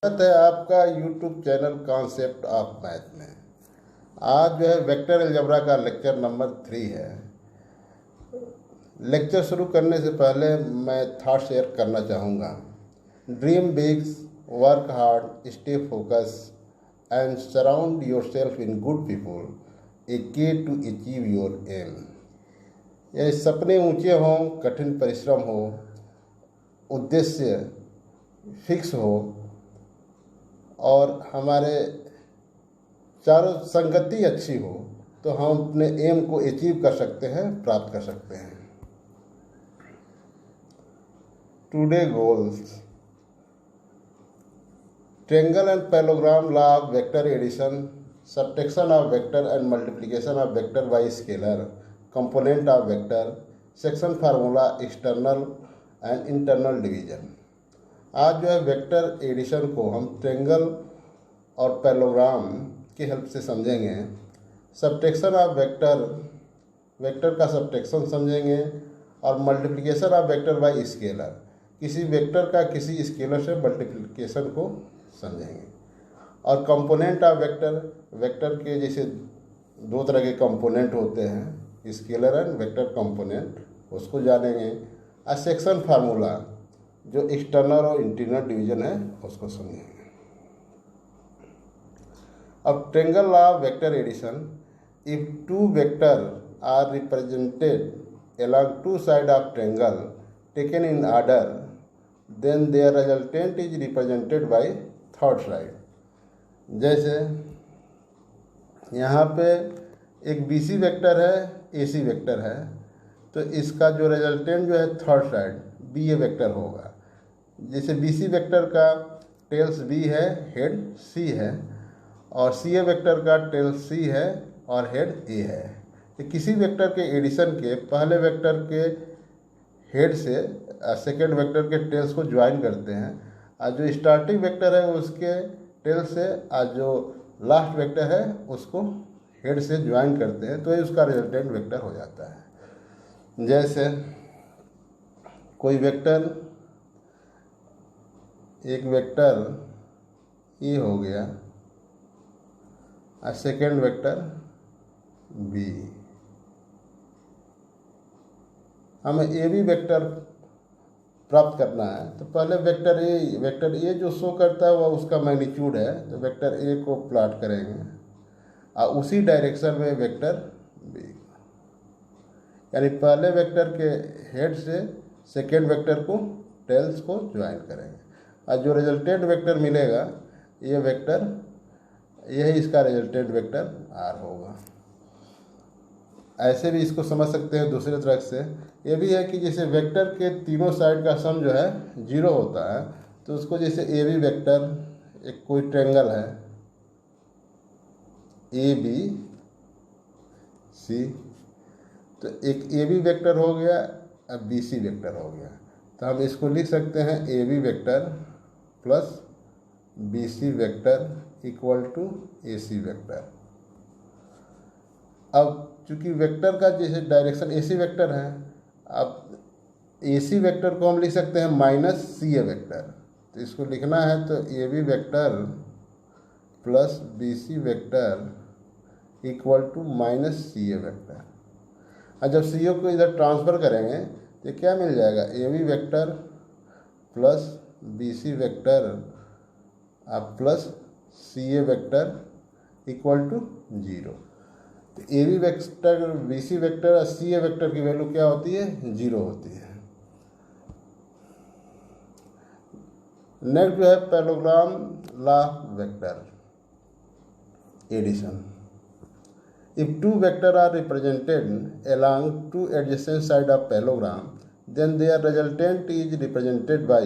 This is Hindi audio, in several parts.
स्वागत है आपका YouTube channel concept of math में। आज जो है वेक्टर अलजेब्रा का लेक्चर नंबर 3 है। लेक्चर शुरू करने से पहले मैं थॉट शेयर करना चाहूँगा। Dream big, work hard, stay focus and surround yourself in good people, a key to achieve your M. यह सपने ऊंचे हों, कठिन परिश्रम हो, उद्देश्य फिक्स हो और हमारे चारों संगति अच्छी हो तो हम अपने एम को अचीव कर सकते हैं, प्राप्त कर सकते हैं। Today goals: triangle and parallelogram, law of vector addition, subtraction of vector and multiplication of vector by scalar, component of vector, section formula, external and internal division. आज जो है वेक्टर एडिशन को हम ट्रायंगल और पैरेललोग्राम की हेल्प से समझेंगे। सब्ट्रैक्शन ऑफ वेक्टर, वेक्टर का सब्ट्रैक्शन समझेंगे और multiplication of vector by scalar, किसी वेक्टर का किसी स्केलर से मल्टीप्लिकेशन को समझेंगे। और कंपोनेंट ऑफ वेक्टर, वेक्टर के जैसे दो तरह के कंपोनेंट होते हैं, स्केलर एंड वेक्टर कंपोनेंट, उसको जानेंगे। और सेक्शन फार्मूला जो एक्सटर्नल और इंटरनल डिवीजन है उसको समझेंगे। अब triangle law of vector addition: if two vector are represented along two sides of triangle taken in order, then their resultant is represented by third side। जैसे यहाँ पे एक BC वेक्टर है, AC वेक्टर है, तो इसका जो रिजल्टेंट जो है थर्ड साइड BA वेक्टर होगा। जैसे BC वेक्टर का टेल्स B है, हेड C है, और CA वेक्टर का टेल्स C है और हेड A है। तो किसी वेक्टर के एडिशन के पहले वेक्टर के हेड से सेकेंड वेक्टर के टेल्स को ज्वाइन करते हैं, और जो स्टार्टिंग वेक्टर है उसके टेल्स से और जो लास्ट वेक्टर है उसको हेड से ज्वाइन करते हैं, तो ये उसका रिजल्टेंट वेक्टर हो जाता है। जैसे कोई वेक्टर, एक वेक्टर ए हो गया और सेकेंड वेक्टर बी, हमें ए बी वेक्टर प्राप्त करना है तो पहले वेक्टर ए जो शो करता है वह उसका मैग्नीट्यूड है, तो वेक्टर ए को प्लॉट करेंगे और उसी डायरेक्शन में वेक्टर बी, यानी पहले वेक्टर के हेड से सेकेंड वेक्टर को टेल्स को ज्वाइन करेंगे और जो रिजल्टेंट वेक्टर मिलेगा ये वेक्टर, यही इसका रिजल्टेंट वेक्टर आर होगा। ऐसे भी इसको समझ सकते हैं दूसरे तरह से। ये भी है कि जैसे वेक्टर के तीनों साइड का सम जो है 0 होता है, तो उसको जैसे ए बी वेक्टर, एक कोई ट्रायंगल है ए बी सी, तो एक ए बी वेक्टर हो गया, अब बी सी वेक्टर हो गया, तो हम इसको लिख सकते हैं A B vector plus B C vector equal to A C vector. अब चूंकि वेक्टर का जैसे डायरेक्शन ए सी वेक्टर है, अब ए सी वेक्टर को हम लिख सकते हैं माइनस सी ए वेक्टर, तो इसको लिखना है तो A B vector plus B C vector equal to minus C A vector. और जब सी ए को इधर ट्रांसफ़र करेंगे तो क्या मिल जाएगा, A B vector plus B C vector plus C A vector equal to 0। तो A B vector, B C vector और सी ए वेक्टर की वैल्यू क्या होती है, 0 होती है। नेक्स्ट जो है parallelogram law vector addition: if two vectors are represented along two adjacent sides of parallelogram, then their resultant is represented by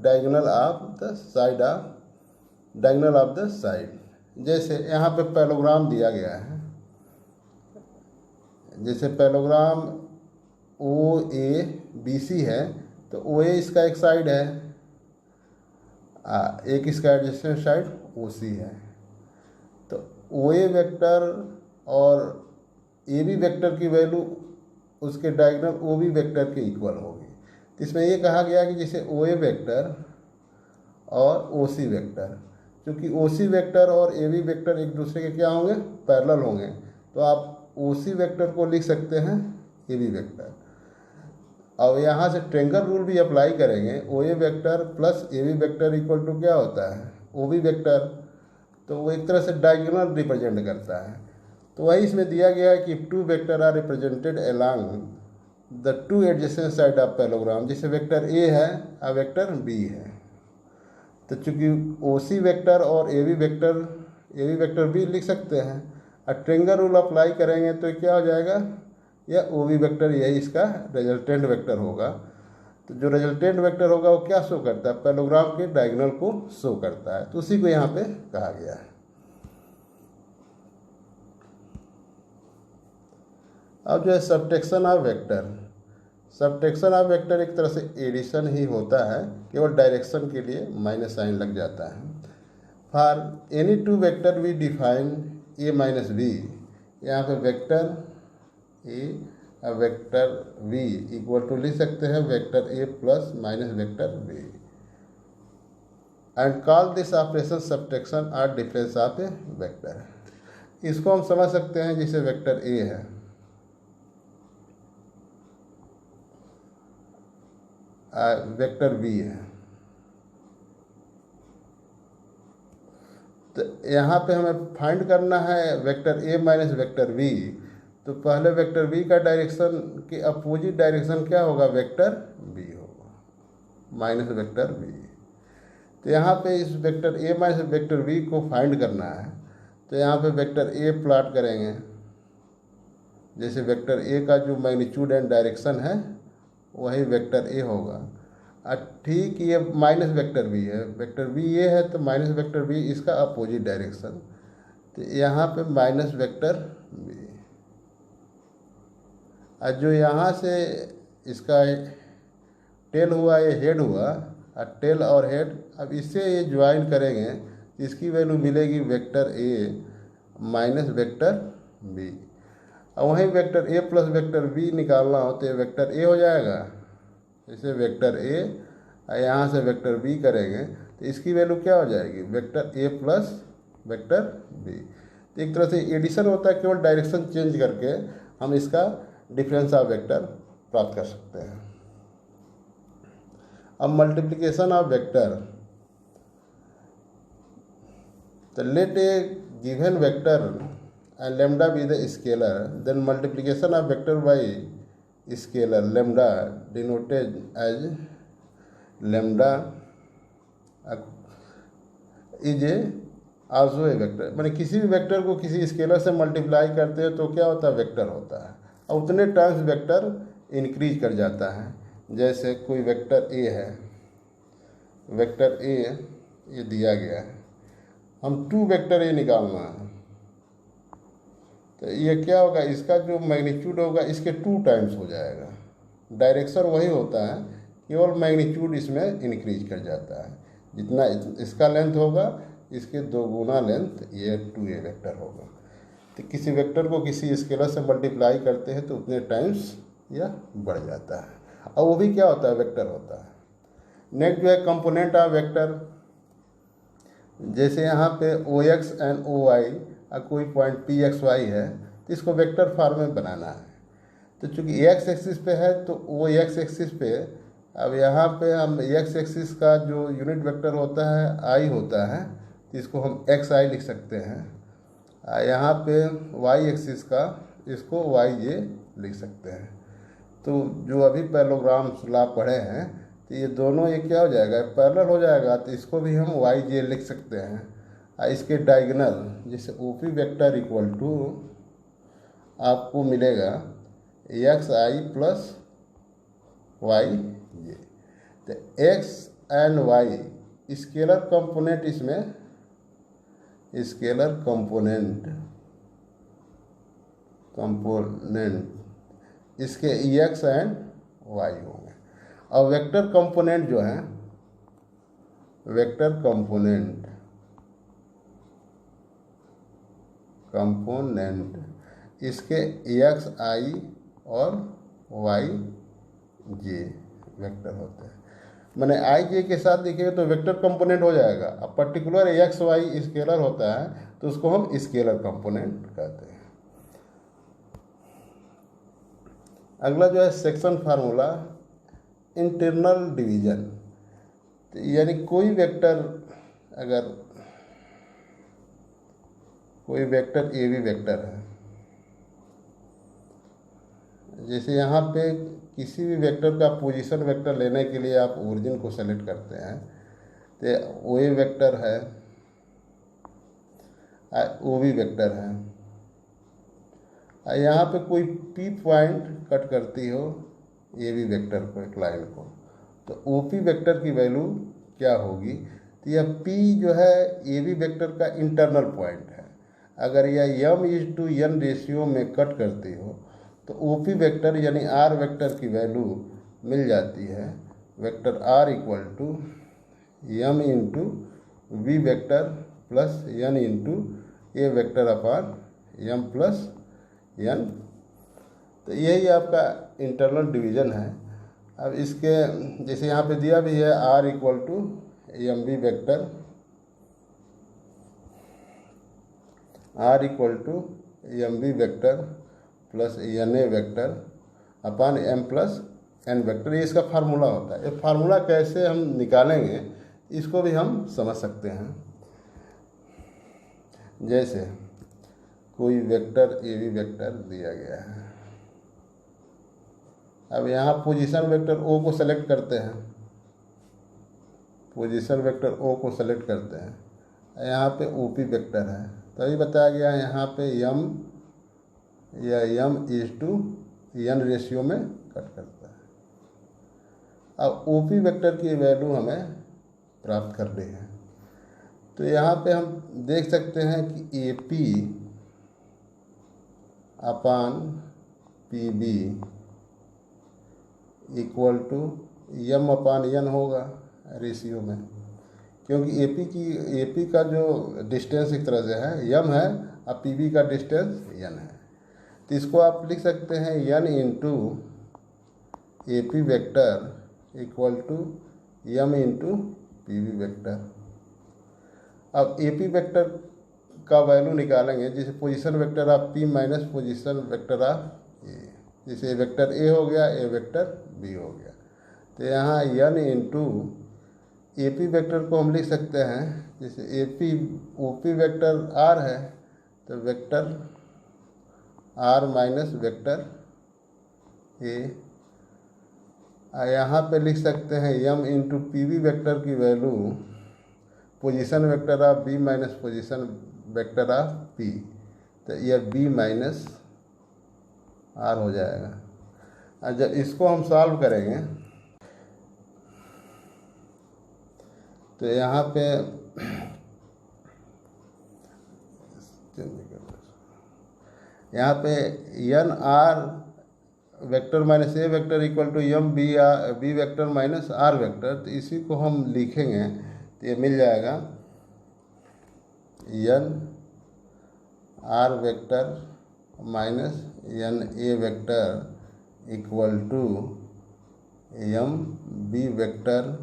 diagonal of the side। जैसे यहाँ पे पैरेललोग्राम दिया गया है, जैसे parallelogram O A B C है, तो ओ ए इसका एक साइड है, एक इसका एडजेसेंट साइड ओ सी है, तो ओ ए वेक्टर और ए बी वेक्टर की वैल्यू उसके डायगोनल ओ बी वेक्टर के इक्वल होगी। तो इसमें ये कहा गया कि जैसे ओ ए वेक्टर और ओ सी वेक्टर। क्योंकि ओ सी वेक्टर और ए बी वेक्टर एक दूसरे के क्या होंगे, पैरेलल होंगे, तो आप ओ सी वेक्टर को लिख सकते हैं ए बी वेक्टर। अब यहाँ से ट्रेंगल रूल भी अप्लाई करेंगे, O A vector plus A B vector equal to क्या होता है, ओ बी वेक्टर। तो वो एक तरह से डायगोनल रिप्रेजेंट करता है। तो वही इसमें दिया गया है कि two vector are represented along the two adjacent side of parallelogram, जैसे वेक्टर ए है और वेक्टर बी है। तो चूंकि ओ सी वेक्टर और ए बी वेक्टर भी लिख सकते हैं, और ट्रेंगल रूल अप्लाई करेंगे तो क्या हो जाएगा, यह ओ बी वेक्टर, यही इसका रिजल्टेंट वेक्टर होगा। तो जो रिजल्टेंट वेक्टर होगा वो क्या शो करता है, पैरेललोग्राम के डायगोनल को शो करता है। तो उसी को यहाँ पे कहा गया है। अब जो है subtraction of vector, subtraction of vector एक तरह से एडिशन ही होता है, केवल डायरेक्शन के लिए माइनस साइन लग जाता है। For any two vector we define A minus B, यहाँ पे वेक्टर ए और वेक्टर वी इक्वल टू लिख सकते हैं vector A plus minus vector B, and call this operation subtraction और डिफरेंस ऑफ ए वेक्टर। इसको हम समझ सकते हैं जैसे वेक्टर ए है, वेक्टर बी है, तो यहाँ पे हमें फाइंड करना है vector A minus vector B. तो पहले वेक्टर बी का डायरेक्शन के अपोजिट डायरेक्शन क्या होगा, वेक्टर बी होगा, माइनस वेक्टर बी। तो यहाँ पे इस vector A minus vector B को फाइंड करना है। तो यहाँ पे वेक्टर ए प्लॉट करेंगे, जैसे वेक्टर ए का जो मैग्नीट्यूड एंड डायरेक्शन है वही वेक्टर ए होगा। ठीक ये माइनस वेक्टर बी है, वेक्टर बी ये है तो माइनस वेक्टर बी इसका अपोजिट डायरेक्शन। तो यहाँ पे माइनस वेक्टर बी, और जो यहाँ से इसका टेल हुआ ये हेड हुआ, और टेल और हेड अब इससे ये ज्वाइन करेंगे, इसकी वैल्यू मिलेगी vector A minus vector B. और वहीं vector A plus vector B निकालना हो तो वेक्टर ए हो जाएगा, जैसे वेक्टर ए और यहाँ से वेक्टर बी करेंगे तो इसकी वैल्यू क्या हो जाएगी, vector A plus vector B. तो एक तरह से एडिशन होता है, केवल डायरेक्शन चेंज करके हम इसका डिफरेंस ऑफ वेक्टर प्राप्त कर सकते हैं। अब मल्टीप्लिकेशन ऑफ वेक्टर, तो let A given vector and lambda be the scalar, then multiplication of vector by scalar lambda denoted as lambda is a also a vector. मैंने किसी भी वेक्टर को किसी स्केलर से मल्टीप्लाई करते हैं तो क्या होता है, वेक्टर होता है, और उतने टाइम्स वेक्टर इंक्रीज कर जाता है। जैसे कोई वेक्टर ए है, वेक्टर ए ये दिया गया है, हम टू वेक्टर ए निकालना है, तो ये क्या होगा, इसका जो मैग्नीट्यूड होगा इसके 2 टाइम्स हो जाएगा। डायरेक्शन वही होता है, केवल मैग्नीट्यूड इसमें इंक्रीज कर जाता है। जितना इसका लेंथ होगा इसके 2 गुना लेंथ ये 2a वेक्टर होगा। तो किसी वेक्टर को किसी स्केलर से मल्टीप्लाई करते हैं तो उतने टाइम्स यह बढ़ जाता है, और वो भी क्या होता है, वेक्टर होता है। नेक्स्ट जो है कंपोनेंट ऑफ वेक्टर, जैसे यहाँ पे ओ एक्स एंड ओ वाई कोई पॉइंट पी एक्स वाई है तो इसको वेक्टर फॉर्म में बनाना है। तो चूंकि एक्स एक्सिस पे है तो वो एक्स एक्सिस पे, अब यहाँ पे हम एक्स एक्सिस का जो यूनिट वेक्टर होता है आई होता है, तो इसको हम एक्स आई लिख सकते हैं। यहाँ पे वाई एक्सिस का इसको वाई जे लिख सकते हैं। तो जो अभी पैरेललोग्राम लॉ पढ़े हैं तो ये दोनों ये क्या हो जाएगा, पैरेलल हो जाएगा, तो इसको भी हम वाई जे लिख सकते हैं। इसके डायगोनल जैसे ओपी वेक्टर इक्वल टू आपको मिलेगा X I plus Y J. तो X and Y scalar component, इसमें स्केलर कंपोनेंट इसके एक्स एंड वाई होंगे। और वेक्टर कंपोनेंट जो है, वेक्टर कंपोनेंट इसके एक्स आई और वाई जे वेक्टर होते हैं। मैंने आई जे के साथ लिखेंगे तो वेक्टर कंपोनेंट हो जाएगा। अब पर्टिकुलर एक्स वाई स्केलर होता है तो उसको हम स्केलर कंपोनेंट कहते हैं। अगला जो है सेक्शन फार्मूला इंटरनल डिवीजन। तो यानी कोई वेक्टर, अगर कोई वेक्टर ए बी वेक्टर है, जैसे यहाँ पे किसी भी वेक्टर का पोजीशन वेक्टर लेने के लिए आप ओरिजिन को सेलेक्ट करते हैं, तो ओ ए वेक्टर है, ओ बी वेक्टर है, यहाँ पे कोई पी पॉइंट कट करती हो ए बी वेक्टर को, एक लाइन को, तो ओ पी वेक्टर की वैल्यू क्या होगी? तो यह पी जो है ए बी वेक्टर का इंटरनल पॉइंट है। अगर यह M is to N ratio में कट करती हो तो ओ पी वेक्टर यानी आर वेक्टर की वैल्यू मिल जाती है vector R equal to M into V vector plus N into A vector upon M plus N. तो यही आपका इंटरनल डिवीजन है। अब इसके जैसे यहाँ पे दिया भी है R equal to M B vector, R equal to M B vector plus N A vector upon M plus N vector. ये इसका फार्मूला होता है। ये फार्मूला कैसे हम निकालेंगे इसको भी हम समझ सकते हैं। जैसे कोई वेक्टर ए बी वेक्टर दिया गया है, अब यहाँ पोजीशन वेक्टर ओ को सेलेक्ट करते हैं, पोजीशन वेक्टर ओ को सेलेक्ट करते हैं, यहाँ पे ओ पी वेक्टर है, तभी बताया गया है यहाँ पे यम या यम इज टू एन रेशियो में कट करता है। अब ओ पी वेक्टर की वैल्यू हमें प्राप्त करनी है, तो यहाँ पे हम देख सकते हैं कि A P upon P B equal to M upon N होगा रेशियो में, क्योंकि ए पी का जो डिस्टेंस एक तरह से है यम है और पी बी का डिस्टेंस एन है। तो इसको आप लिख सकते हैं N into A P vector equal to M into P B vector. अब ए पी वेक्टर का वैल्यू निकालेंगे, जैसे position vector of P minus position vector of A, जैसे वेक्टर ए हो गया, ए वेक्टर बी हो गया। तो यहाँ N into A P vector को हम लिख सकते हैं, जैसे A P O P vector R है तो vector R minus vector A, यहाँ पे लिख सकते हैं M into P V vector की value position vector of B minus position vector of P, तो यह बी माइनस आर हो जाएगा। और जब इसको हम सॉल्व करेंगे तो यहाँ पे N R vector minus A vector equal to M B vector minus R vector, तो इसी को हम लिखेंगे तो ये मिल जाएगा N R vector minus N A vector equal to M B vector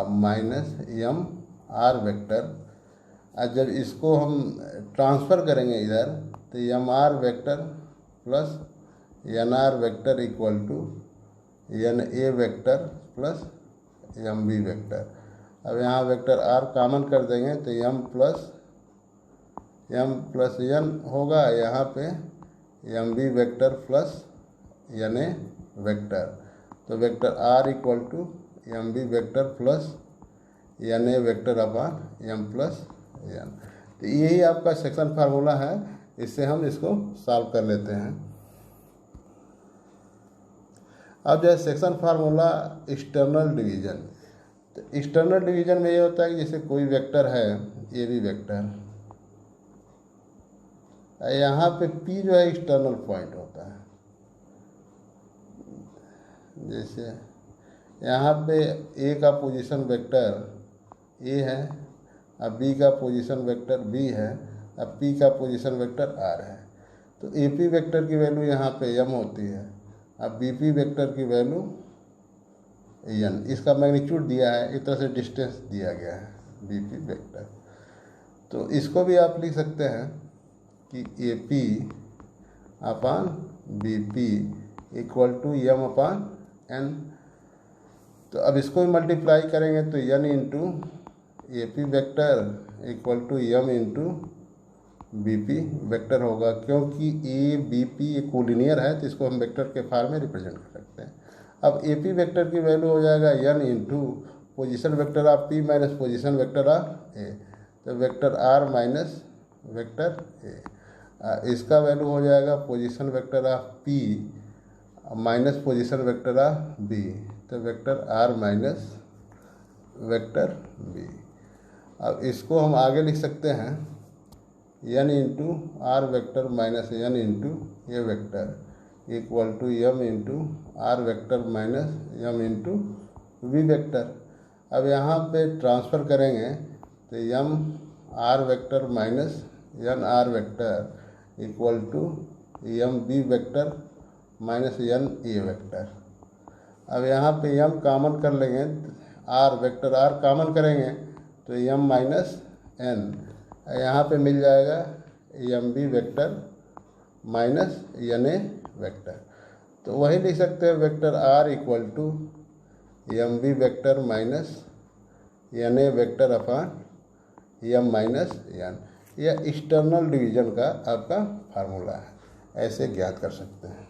minus M R vector. और जब इसको हम ट्रांसफ़र करेंगे इधर तो M R vector plus N R vector equal to N A vector plus M B vector. अब यहाँ वेक्टर आर कॉमन कर देंगे तो एम प्लस एन होगा, यहाँ पे M B vector plus N A vector, तो vector R equal to M B vector plus N A vector upon M plus N. तो यही आपका सेक्शन फार्मूला है, इससे हम इसको सॉल्व कर लेते हैं। अब जो है सेक्शन फार्मूला एक्सटर्नल डिवीजन। तो एक्सटर्नल डिवीजन में ये होता है कि जैसे कोई वेक्टर है ए बी वेक्टर, यहाँ पे P जो है एक्सटर्नल पॉइंट होता है। जैसे यहाँ पे A का पोजीशन वेक्टर A है, अब B का पोजीशन वेक्टर B है, अब P का पोजीशन वेक्टर R है, तो AP वेक्टर की वैल्यू यहाँ पे M होती है, अब BP वेक्टर की वैल्यू एन, इसका मैग्नीट्यूड दिया है, इस तरह से डिस्टेंस दिया गया है बी पी वेक्टर। तो इसको भी आप लिख सकते हैं कि A P upon B P equal to M upon N. तो अब इसको भी मल्टीप्लाई करेंगे तो N into A P vector equal to M into B P vector होगा, क्योंकि ए बी पी एक कोलिनियर है तो इसको हम वेक्टर के फॉर्म में रिप्रेजेंट कर सकते हैं। अब ए पी वैक्टर की वैल्यू हो जाएगा N into position vector of P minus position vector of A, तो vector R minus vector A. इसका वैल्यू हो जाएगा position vector of P minus position vector of B, तो vector R minus vector B. अब इसको हम आगे लिख सकते हैं N into R vector minus N into A vector equal to M into R vector minus M into V vector. अब यहाँ पे ट्रांसफ़र करेंगे तो M R vector minus N R vector equal to M B vector minus N A vector. अब यहाँ पे एम कॉमन कर लेंगे, आर वेक्टर आर कॉमन करेंगे तो एम माइनस एन, यहाँ पे मिल जाएगा M B vector minus N A vector. तो वही लिख सकते हैं vector R equal to M B vector minus N A vector upon M minus N. यह एक्सटर्नल डिवीजन का आपका फार्मूला है, ऐसे ज्ञात कर सकते हैं।